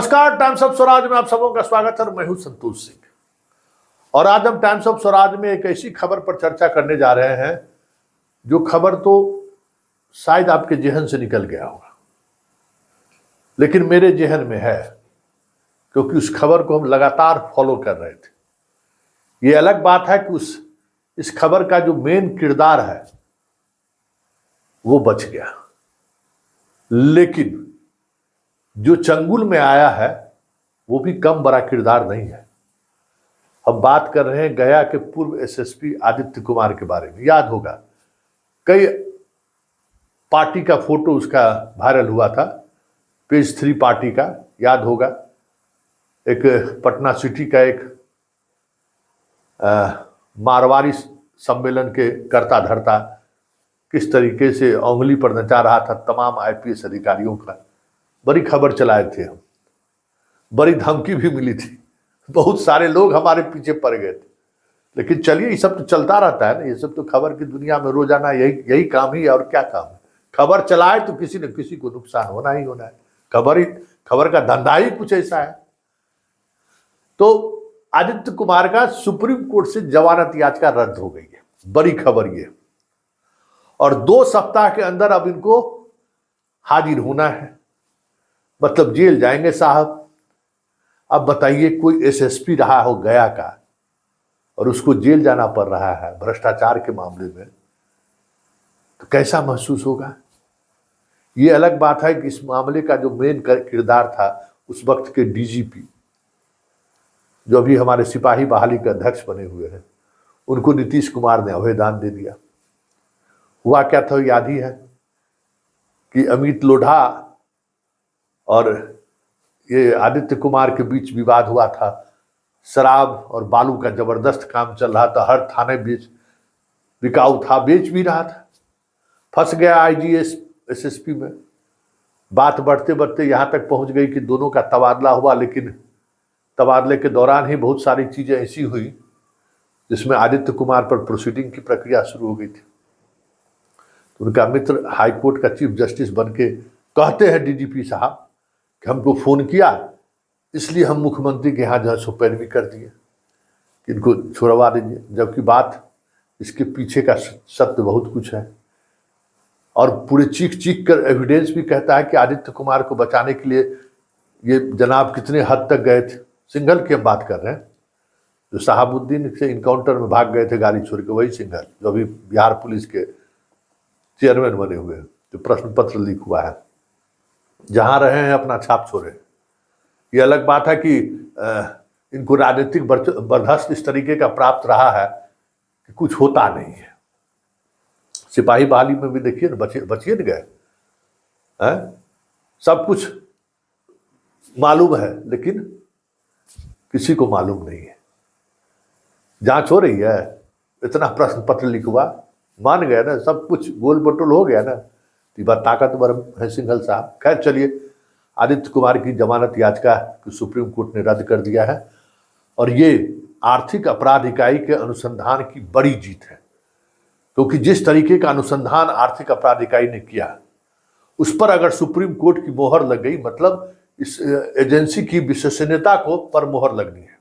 नमस्कार, times of Swaraj में आप सबों का स्वागत है। मैं हूं संतोष सिंह और आज हम टाइम्स ऑफ स्वराज में एक ऐसी खबर पर चर्चा करने जा रहे हैं जो खबर तो शायद आपके जेहन से निकल गया होगा, लेकिन मेरे जेहन में है क्योंकि उस खबर को हम लगातार फॉलो कर रहे थे। ये अलग बात है कि इस खबर का जो मेन किरदार है वो बच गया, लेकिन जो चंगुल में आया है वो भी कम बड़ा किरदार नहीं है। हम बात कर रहे हैं गया के पूर्व एसएसपी आदित्य कुमार के बारे में। याद होगा कई पार्टी का फोटो उसका वायरल हुआ था, पेज 3 पार्टी का, याद होगा। एक पटना सिटी का एक मारवाड़ी सम्मेलन के करता धरता किस तरीके से उंगली पर नचा रहा था तमाम आईपीएस अधिकारियों का। बड़ी खबर चलाए थे हम, बड़ी धमकी भी मिली थी, बहुत सारे लोग हमारे पीछे पड़ गए थे। लेकिन चलिए, ये सब तो चलता रहता है ना, ये सब तो खबर की दुनिया में रोजाना यही काम ही है। और क्या काम है? खबर चलाए तो किसी न किसी को नुकसान होना ही होना है। खबर का धंधा ही कुछ ऐसा है। तो आदित्य कुमार का सुप्रीम कोर्ट से जमानत याचिका रद्द हो गई है, बड़ी खबर ये। और 2 सप्ताह के अंदर अब इनको हाजिर होना है, मतलब जेल जाएंगे साहब। अब बताइए, कोई एसएसपी रहा हो गया का और उसको जेल जाना पड़ रहा है भ्रष्टाचार के मामले में, तो कैसा महसूस होगा? ये अलग बात है कि इस मामले का जो मेन किरदार था उस वक्त के डीजीपी, जो अभी हमारे सिपाही बहाली के अध्यक्ष बने हुए हैं, उनको नीतीश कुमार ने अभयदान दे दिया। हुआ क्या था याद ही है कि अमित लोढ़ा और ये आदित्य कुमार के बीच विवाद हुआ था। शराब और बालू का जबरदस्त काम चल रहा था, हर थाने बीच बिकाऊ था, बेच भी रहा था। फंस गया आईजीएस एसएसपी में। बात बढ़ते बढ़ते यहाँ तक पहुँच गई कि दोनों का तबादला हुआ, लेकिन तबादले के दौरान ही बहुत सारी चीज़ें ऐसी हुई जिसमें आदित्य कुमार पर प्रोसीडिंग की प्रक्रिया शुरू हो गई थी। तो उनका मित्र हाईकोर्ट का चीफ जस्टिस बन के कहते हैं डीजीपी साहब कि हमको फ़ोन किया, इसलिए हम मुख्यमंत्री के यहाँ जो है सो पैरवी कर दिए कि इनको छुड़वा दीजिए, जबकि बात इसके पीछे का सत्य बहुत कुछ है। और पूरे चीख चीख कर एविडेंस भी कहता है कि आदित्य कुमार को बचाने के लिए ये जनाब कितने हद तक गए थे। सिंघल की हम बात कर रहे हैं, जो शहाबुद्दीन से इनकाउंटर में भाग गए थे गाड़ी छोड़ के, वही सिंघल जो अभी बिहार पुलिस के चेयरमैन बने हुए हैं, जो प्रश्न पत्र लीक हुआ है, जहां रहे हैं अपना छाप छोड़े। ये अलग बात है कि इनको राजनीतिक बर्दाश्त इस तरीके का प्राप्त रहा है कि कुछ होता नहीं है। सिपाही बहाली में भी देखिए ना, बचिए न गए, सब कुछ मालूम है लेकिन किसी को मालूम नहीं है। जांच हो रही है, इतना प्रश्न पत्र लीक हुआ, मान गए ना, सब कुछ गोल बटोल हो गया ना। बात ताकतवर है सिंघल साहब। खैर चलिए, आदित्य कुमार की जमानत याचिका को सुप्रीम कोर्ट ने रद्द कर दिया है और ये आर्थिक अपराध इकाई के अनुसंधान की बड़ी जीत है, क्योंकि जिस तरीके का अनुसंधान आर्थिक अपराध इकाई ने किया उस पर अगर सुप्रीम कोर्ट की मोहर लग गई, मतलब इस एजेंसी की विश्वसनीयता को पर मोहर लगनी है।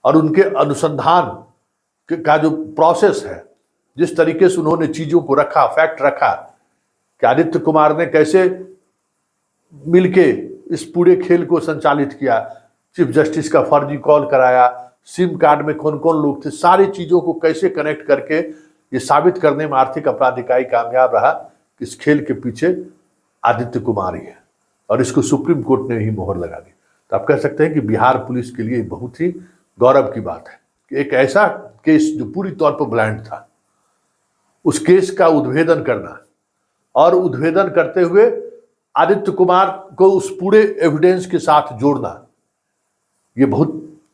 और उनके अनुसंधान का जो प्रोसेस है, जिस तरीके से उन्होंने चीजों को रखा, फैक्ट रखा कि आदित्य कुमार ने कैसे मिलके इस पूरे खेल को संचालित किया, चीफ जस्टिस का फर्जी कॉल कराया, सिम कार्ड में कौन कौन लोग थे, सारी चीजों को कैसे कनेक्ट करके ये साबित करने में आर्थिक अपराध इकाई कामयाब रहा कि इस खेल के पीछे आदित्य कुमार ही है, और इसको सुप्रीम कोर्ट ने ही मोहर लगा दी। तो आप कह सकते हैं कि बिहार पुलिस के लिए बहुत ही गौरव की बात है कि एक ऐसा केस जो पूरी तौर पर ब्लाइंड था, उस केस का उद्भेदन करना और उद्भेदन करते हुए आदित्य कुमार को उस पूरे एविडेंस के साथ जोड़ना, ये बहुत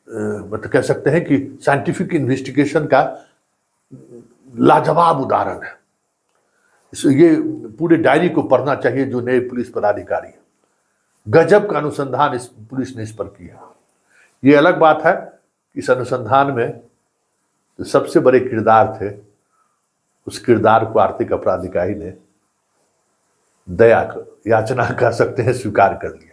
मतलब कह सकते हैं कि साइंटिफिक इन्वेस्टिगेशन का लाजवाब उदाहरण है। ये पूरे डायरी को पढ़ना चाहिए जो नए पुलिस पदाधिकारी हैं। गजब का अनुसंधान इस पुलिस ने इस पर किया। ये अलग बात है कि इस अनुसंधान में जो सबसे बड़े किरदार थे, उस किरदार को आर्थिक अपराध इकाई ने दया याचना कर सकते हैं स्वीकार कर लिया।